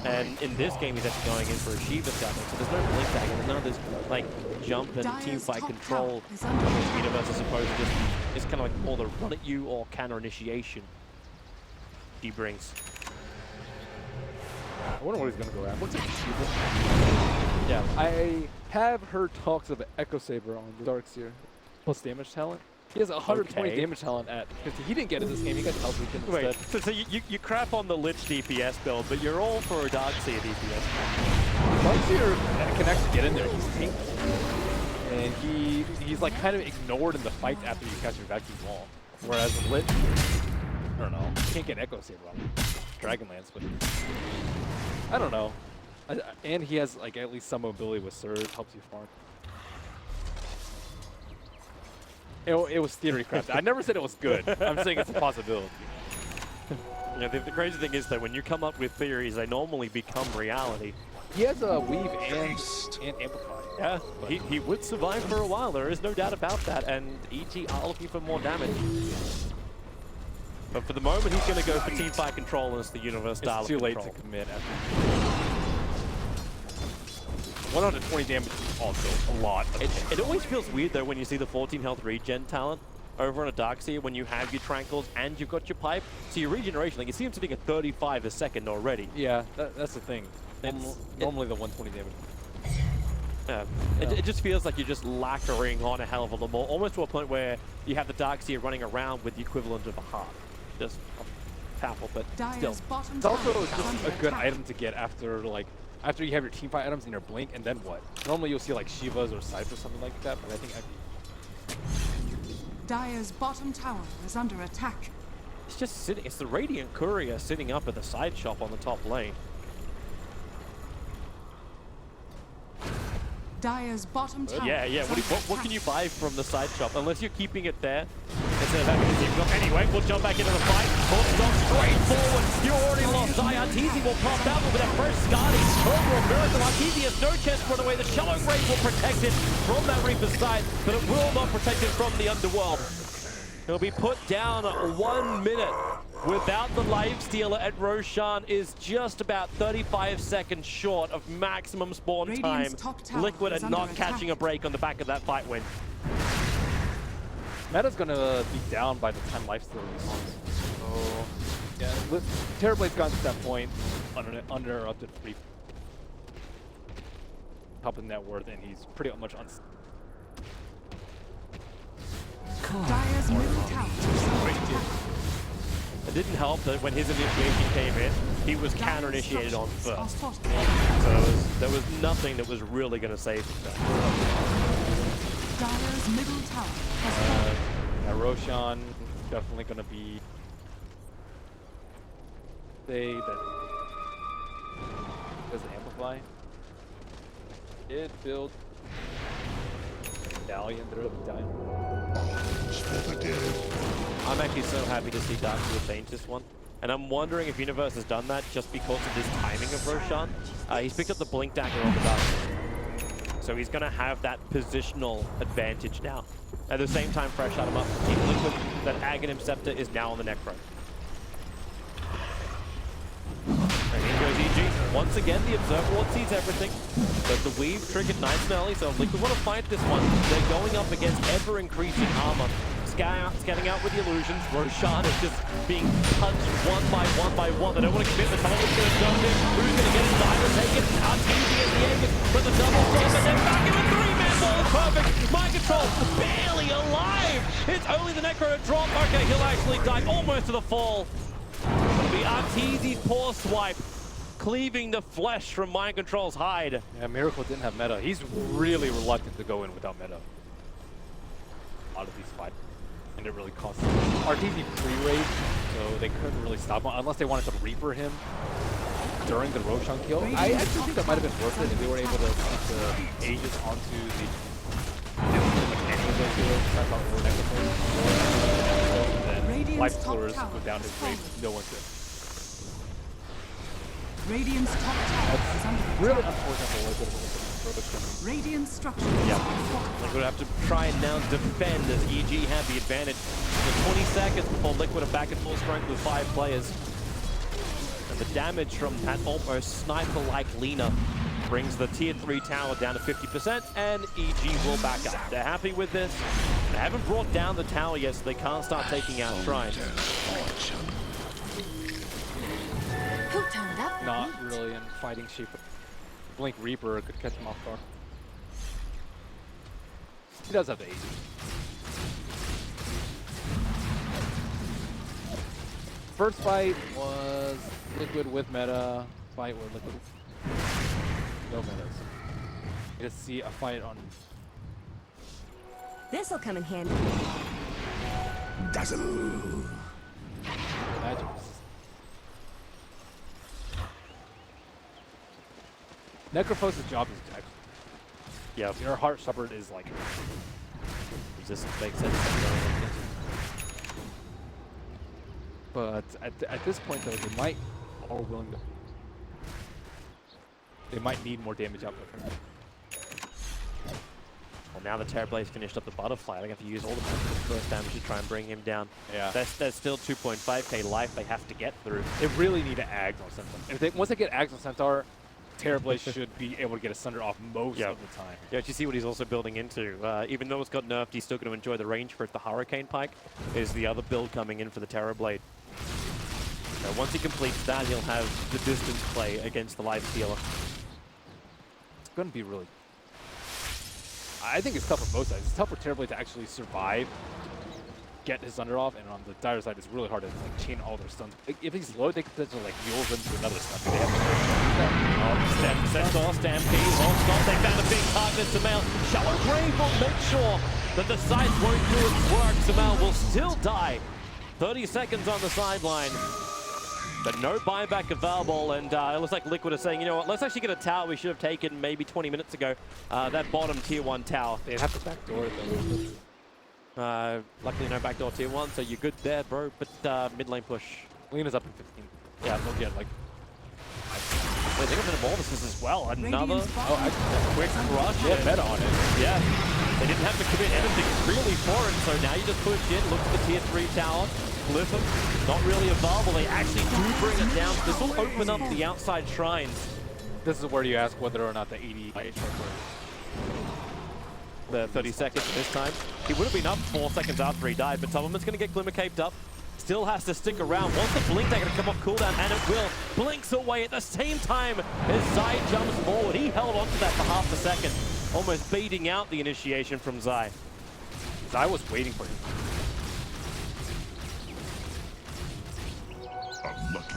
And in this game, he's actually going in for a Shiva Scouting, so there's no blink tag, and there's none of this like jump and team fight control. Universe is supposed to just it's kind of like all the run at you or counter initiation he brings. I wonder what he's gonna go at. What's it? Shiva? Yeah, I have heard talks of an Echo Saber on the Darkseer plus damage talent. He has 120 damage talent at 50. He didn't get it this game. He got Hell's Weekend instead. Wait, so you crap on the Lich DPS build, but you're all for a Darkseer DPS. Darkseer can actually get in there. He's tanked. And he's like kind of ignored in the fights after you catch your vacuum wall. Whereas Lit, I don't know, can't get Echo Saber on Dragonlance, but I don't know. And he has like at least some mobility with Surge, helps you farm. It was theory crafted. I never said it was good. I'm saying it's a possibility. Yeah, the crazy thing is that when you come up with theories, they normally become reality. He has a weave and amplify. Yeah, he would survive for a while. There is no doubt about that. And EG are looking for more damage. But for the moment, he's going to go for teamfight control as the universe style. It's too late to commit. After 120 damage is also a lot. It always feels weird though when you see the 14 health regen talent over on a Darkseer when you have your Tranquils and you've got your pipe. So your regeneration, like you see him sitting at 35 a second already. Yeah, that's the thing. Normally the 120 damage. It just feels like you're just lacquering on a hell of a lot more, almost to a point where you have the Darkseer running around with the equivalent of a heart. Just powerful, but still. It's also just a good item to get after after you have your teamfight items in your blink, and then what? Normally you'll see like Shivas or Scythe or something like that, but I think Dire's bottom tower is under attack. It's just sitting. It's the Radiant Courier sitting up at the side shop on the top lane. Dire's bottom tower. Yeah. is under What can attack. you buy from the side shop? Unless you're keeping it there instead of having to go. Anyway, we'll jump back into the fight. Bulldogs straight forward. You already lost Eye. Arteezy will pop out with that first Scotty. Over a miracle. Arteezy has no chance to run away. The Shallow Grave will protect it from that Reaper's side, but it will not protect it from the Underworld. He'll be put down 1 minute without the Lifestealer, and Roshan is just about 35 seconds short of maximum spawn time. Radiant's top tower Liquid is and not under catching a attack. break on the back of that fight win. Meta's gonna be down by the time Lifestealer responds. So yeah, Terrorblade's gotten to that point under up to 3 top of net worth, and he's pretty much Dire's middle tower is under attack. It didn't help that when his initiation came in, he was counter-initiated on Dire's first. structures So there was nothing that was really going to save him. Dire's middle tower has fallen. Yeah, Roshan definitely gonna be say that does it amplify? It build medallion, they're medallion. I'm actually so happy to see Darkseer change this one. And I'm wondering if Universe has done that just because of this timing of Roshan. He's picked up the Blink Dagger on the Darkseer. So he's going to have that positional advantage now. At the same time, fresh out him up. Team Liquid, that Aghanim Scepter is now on the Necro. And in goes EG. Once again, the Observer Ward sees everything. But the Weave triggered nice and early, so if Liquid want to fight this one, they're going up against ever-increasing armor. Scanning out with the illusions. Roshan is just being punched one by one. They don't want to commit. The tunnel is going to jump in. Who's going to get it? Diver take it. Arteezy as the Aegis, but the double storm, and then back in the 3-man ball is perfect. Mind control, barely alive. It's only the Necro to drop. Okay, he'll actually die almost to the fall. It'll be Arteezy's poor swipe, cleaving the flesh from Mind Control's hide. Yeah, Miracle didn't have meta. He's really reluctant to go in without meta. A lot of these fights. And it really cost them. Arteezy pre-raid, so they couldn't really stop him unless they wanted to Reaper him during the Roshan kill. I actually think that might have been worth it if they were able to keep the Aegis onto the any of those heroes. That's not really necessary. And then Lifestealers go down his grave. No one could. Radiant's top tower is under attack. Really unfortunate for a little bit of a Radiant structures Yeah. are fortified. Liquid have to try and now defend as EG have the advantage. With 20 seconds before Liquid are back at full strength with 5 players. And the damage from that almost sniper-like Lina brings the tier 3 tower down to 50%, and EG will back up. They're happy with this. They haven't brought down the tower yet, so they can't start taking out shrines. Who turned up? not really in fighting shape. Blink Reaper could catch him off guard. He does have the 80. First fight was Liquid with meta. Fight with Liquid. No metas. You just see a fight on. This'll come in handy. dazzle. Magic. Necrophos' job is actually. Yeah. Your heart shepherd is like. Resistance makes sense. But at this point, though, they might are willing to. They might need more damage output from him. Well, now the Terrorblade finished up the butterfly. They have to use all the first damage to try and bring him down. Yeah. There's still 2.5k life they have to get through. They really need to Ags on Centaur. Once they get Ags on Centaur, Terrorblade should be able to get a Sunder off most of the time. Yeah, do you see what he's also building into? Even though it's got nerfed, he's still going to enjoy the range for it. The Hurricane Pike is the other build coming in for the Terrorblade. So once he completes that, he'll have the distance play against the Life Stealer. It's going to be really... I think it's tough for both sides. It's tough for Terrorblade to actually survive, get his Sunder off, and on the Dire side, it's really hard to like chain all their stuns. If he's low, they could potentially like mule them to another stun. They have Centaur, Stampede, hold stop. They found a big target. Samael, Shallow Grave will make sure that the scythe won't do its work. Samael will still die. 30 seconds on the sideline. But no buyback available, and it looks like Liquid is saying, you know what, let's actually get a tower we should have taken maybe 20 minutes ago. That bottom tier 1 tower. They'd have to backdoor it though. Luckily no backdoor tier 1, so you're good there, bro. But mid lane push. Lena's up in 15. Yeah, they'll get like... Wait, they got Metamorphosis as well. Another quick crush. Yeah, meta on it. Yeah. They didn't have to commit anything really for it, so now you just push in, look at the tier 3 tower. Glyphim, not really available. They actually do bring it down. This will open up the outside shrines. This is where you ask whether or not the 80 The 30 seconds this time. He would have been up 4 seconds after he died, but Tubman's going to get Glimmer Caped up. Still has to stick around. Wants the Blink, they're going to come off cooldown, and it will. Blinks away at the same time as Zai jumps forward. He held onto that for half a second, almost beating out the initiation from Zai. Zai was waiting for him.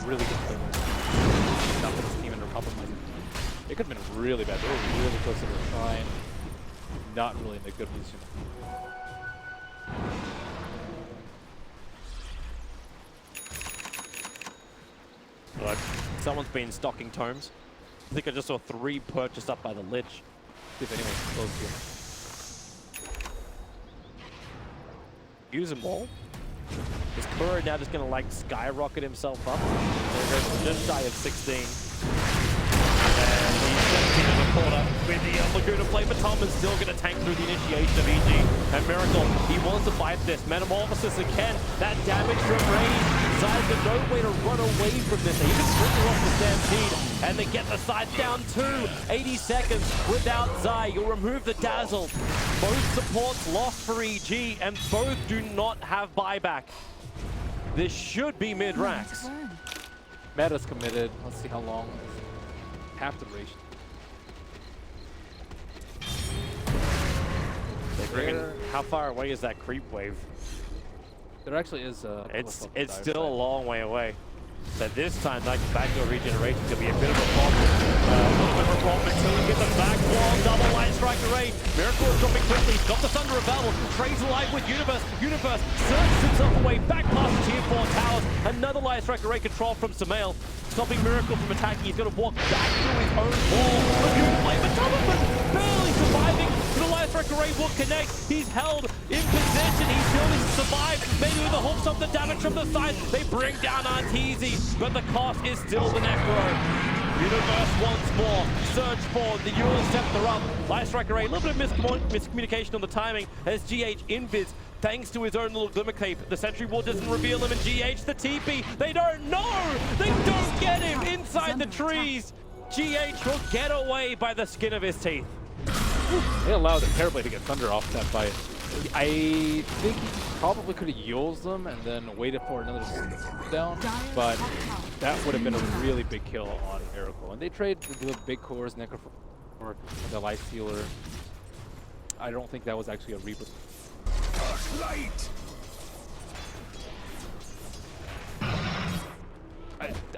Really good play. Not for this team under compromise. It could have been really bad. They were really close to the line. Not really in a good position. Look, someone's been stocking tomes. I think I just saw 3 purchased up by the Lich. See if anyone's close to him. Use them all. Is Kuro now just going to like skyrocket himself up? There goes just shy of 16. And he's 17 in the corner with the Laguna play, but Tom is still going to tank through the initiation of EG. And Miracle, he wants to fight this. Metamorphosis again. That damage from range. Zai's got no way to run away from this. They even trigger off the Stampede, and they get the side down too. 80 seconds without Zai. You'll remove the Dazzle. Both supports lost for EG, and both do not have buyback. This should be mid-racks. Meta's committed. Let's see how long. Half the duration. They bring in, how far away is that creep wave? There actually is a... It's still a long way away. So this time, like backdoor regeneration could be a bit of a problem. A little bit of a problem until you get the back wall, double light strike array. Miracle is dropping quickly, got the Thunder available, trades alive with Universe. Universe surges himself away, back past the tier 4 towers. Another light strike array control from Samael, stopping Miracle from attacking. He's going to walk back through his own wall. Laguna play, but Tubman barely surviving. The light strike array will connect. He's held in position. He's still to survive. Maybe with the hook stop the damage from the side. They bring down Arteezy, but the cost is still the Necro. Universe once more. Surge forward. The Euro Scepter up. Light strike array. A little bit of miscommunication on the timing as GH invis. Thanks to his own little Glimmer Cape. The Sentry Wall doesn't reveal him, and GH the TP. They don't know! They don't get him inside the trees! GH will get away by the skin of his teeth. They allowed the Terrorblade to get Thunder off that fight. I think he probably could have used them and then waited for another down, but that would have been a really big kill on Miracle. And they trade the big cores, Necro for the Life Stealer. I don't think that was actually a Reaper. Light.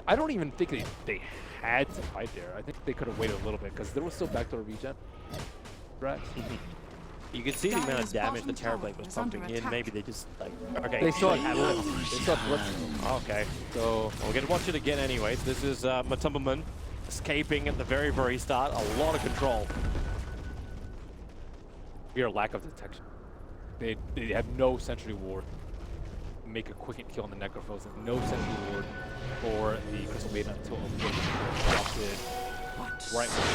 I don't even think they had to fight there. I think they could have waited a little bit because there was still backdoor regen. Right? You can see the amount of Dire's damage the bottom Terrorblade tower was is under pumping in. attack. Maybe they just like okay. They saw it have blitz. They saw it blitz. Okay, so we're gonna watch it again anyways. This is Matumbaman escaping at the very, very start. A lot of control. Your lack of detection. They have no sentry ward. Make a quick kill on the Necrophos. No sentry ward for the Crystal Maiden until drops it right when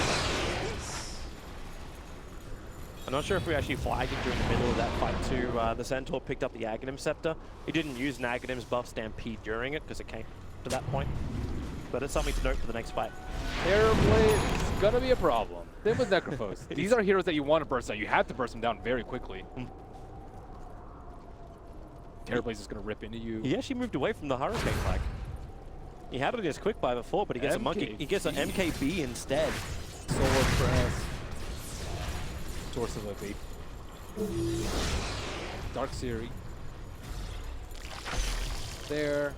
I'm not sure if we actually flagged it during the middle of that fight too. The Centaur picked up the Aghanim Scepter. He didn't use an Aghanim's buff Stampede during it because it came to that point. But it's something to note for the next fight. Terrorblade is gonna be a problem. Same with Necrophos. These are heroes that you want to burst out. You have to burst them down very quickly. Terrorblade is gonna rip into you. He actually moved away from the Hurricane flag. He had it as quick buy before, but he gets a monkey. He gets an MKB instead. Solar Press. Source of a bait. Dark Siri. There.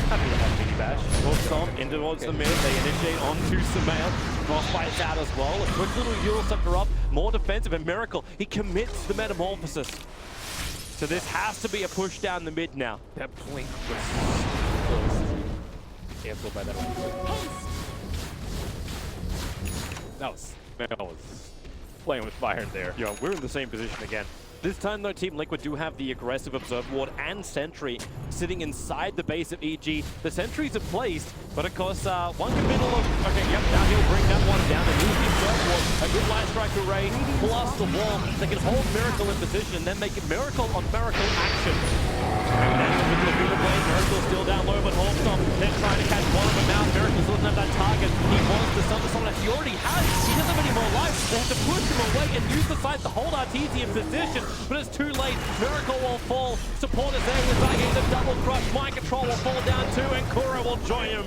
Happy to have Mini Bash. Stomp in towards the mid. They initiate onto Sumail. Frostbite's out as well. A quick little Euro Scepter up. More defensive. And Miracle, he commits the Metamorphosis. So this has to be a push down the mid now. That blink was close. Canceled by that one. That was playing with fire there. Yeah, we're in the same position again. This time though, Team Liquid do have the aggressive Observe Ward and Sentry sitting inside the base of EG. The Sentries are placed, but of course, one can middle of, okay, yep, now he'll bring that one down and use the Observe Ward. A good Light Strike Array plus the wall. They can hold Miracle in position and then make it Miracle on Miracle action. And then with Laguna Blade, Miracle's still down low, but Hawkstomp, they're trying to catch one of them out. Miracle's looking at that target. He wants to summon someone that he already has. He doesn't have any more life. They have to push him away and use the site to hold Arteezy in position, but it's too late. Miracle will fall. Support is there with Zai the double crush. Mind Control will fall down too, and Kuro will join him.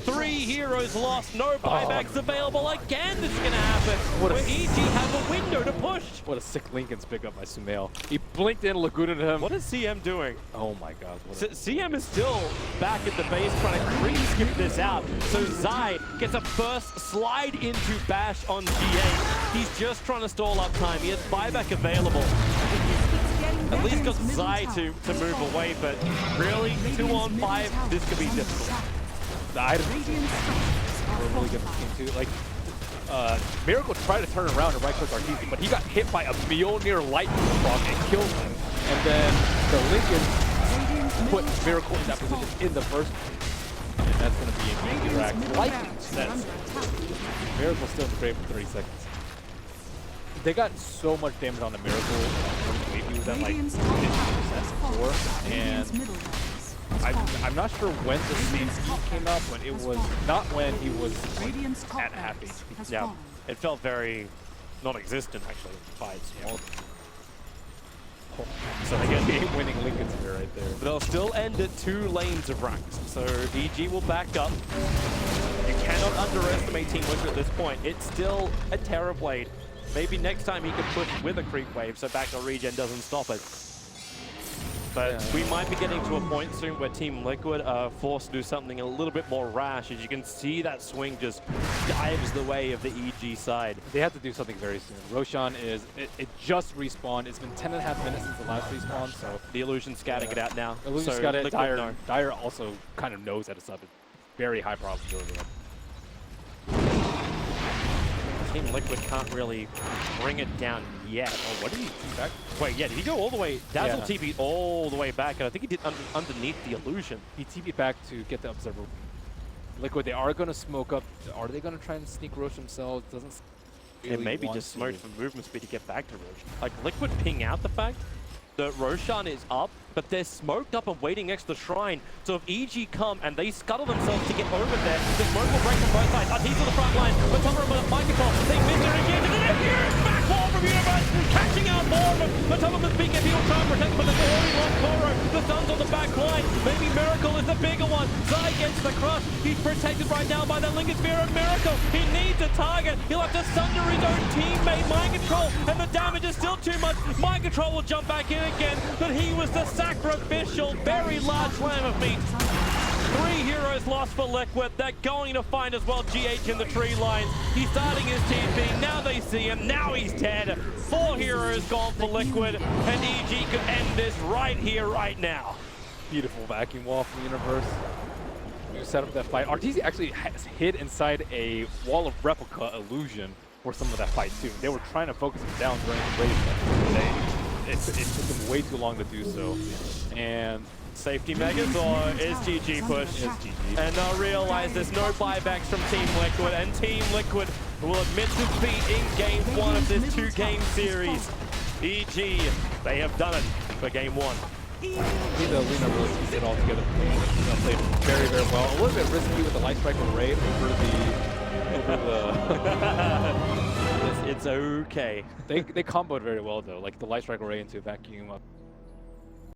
3 heroes lost, no buybacks available. Again, this is going to happen. Where EG has a window to push. What a sick Lincoln's pick up by Sumail. He blinked in, Laguna to him. What is CM doing? Oh my god. CM is still back at the base trying to crease skip this out. So Zai gets a first slide into Bash on GA. He's just trying to stall up time. He has buyback available. At least got Zai to move away, but really, 2 on 5, this could be difficult. The items were really good for team too. Like, Miracle tried to turn around and right-click Arteezy, but he got hit by a Mjolnir lightning frog and killed him. And then the Lincoln put Miracle in that position in the first place. And that's going to be an easy rack. Lightning says Miracle's still in the grave for 30 seconds. They got so much damage on the Miracle. Maybe he was at like 50% before. And I'm not sure when the same peak came up, but it was not when he was like, at happy. Yeah, it felt very non-existent actually in the fights. Yeah. So they get the winning Lincoln's here right there. But they'll still end at 2 lanes of ranks. So EG will back up. You cannot underestimate Team Liquid at this point. It's still a Terrorblade. Maybe next time he can push with a creep wave so back to regen doesn't stop it. But we might be getting to a point soon where Team Liquid are forced to do something a little bit more rash. As you can see, that swing just dives the way of the EG side. They have to do something very soon. Roshan is, it just respawned. It's been 10.5 minutes since the last respawn, so. The Illusion's scouting it out now. Illusion's so got it. Liquid Dire also kind of knows that it's up. It's very high probability. Team Liquid can't really bring it down yet. Oh, what did he do back? Wait, yeah, did he go all the way? Dazzle TP'd all the way back, and I think he did underneath the illusion. He TP'd back to get the Observer. Liquid, they are going to smoke up. Are they going to try and sneak Roche themselves? Doesn't really and maybe just smoke for movement speed to get back to Roche. Like, Liquid ping out the fact that Roshan is up, but they're smoked up and waiting next to the shrine. So if EG come and they scuttle themselves to get over there, the smoke will break from both sides. Arteezy to the front line, but Matumbaman at mind control. They miss it again, and then a huge back wall from Universe, catching out more of them. Matumbaman's being a heel trying to protect, but they've already lost Koro. The Sun's on the back line. Maybe Miracle is the bigger one. Zai gets the crush. He's protected right now by the Lincoln Sphere of Miracle. He needs a target. He'll have to sunder his own teammate, Mind Control, and the damage is still too much. Mind Control will jump back in again, but he was the sacrificial, very large slam of meat. 3 heroes lost for Liquid. They're going to find as well GH in the tree lines. He's starting his TP. Now they see him. Now he's dead. 4 heroes gone for Liquid. And EG could end this right here, right now. Beautiful vacuum wall from the universe. You set up that fight. RTZ actually has hid inside a wall of replica illusion for some of that fight too. They were trying to focus him down during the race, but it took them way too long to do so. And Safety megas or is GG push? it's GG. And they'll realize there's no buybacks from Team Liquid, and Team Liquid will admit defeat in Game 1 of this 2-game series. EG, they have done it for Game 1. I think the Luna really pieced it all together. Played very, very well. A little bit risky with the Light Strike Array over the It's okay. They comboed very well though, like the Light Strike Array into Vacuum up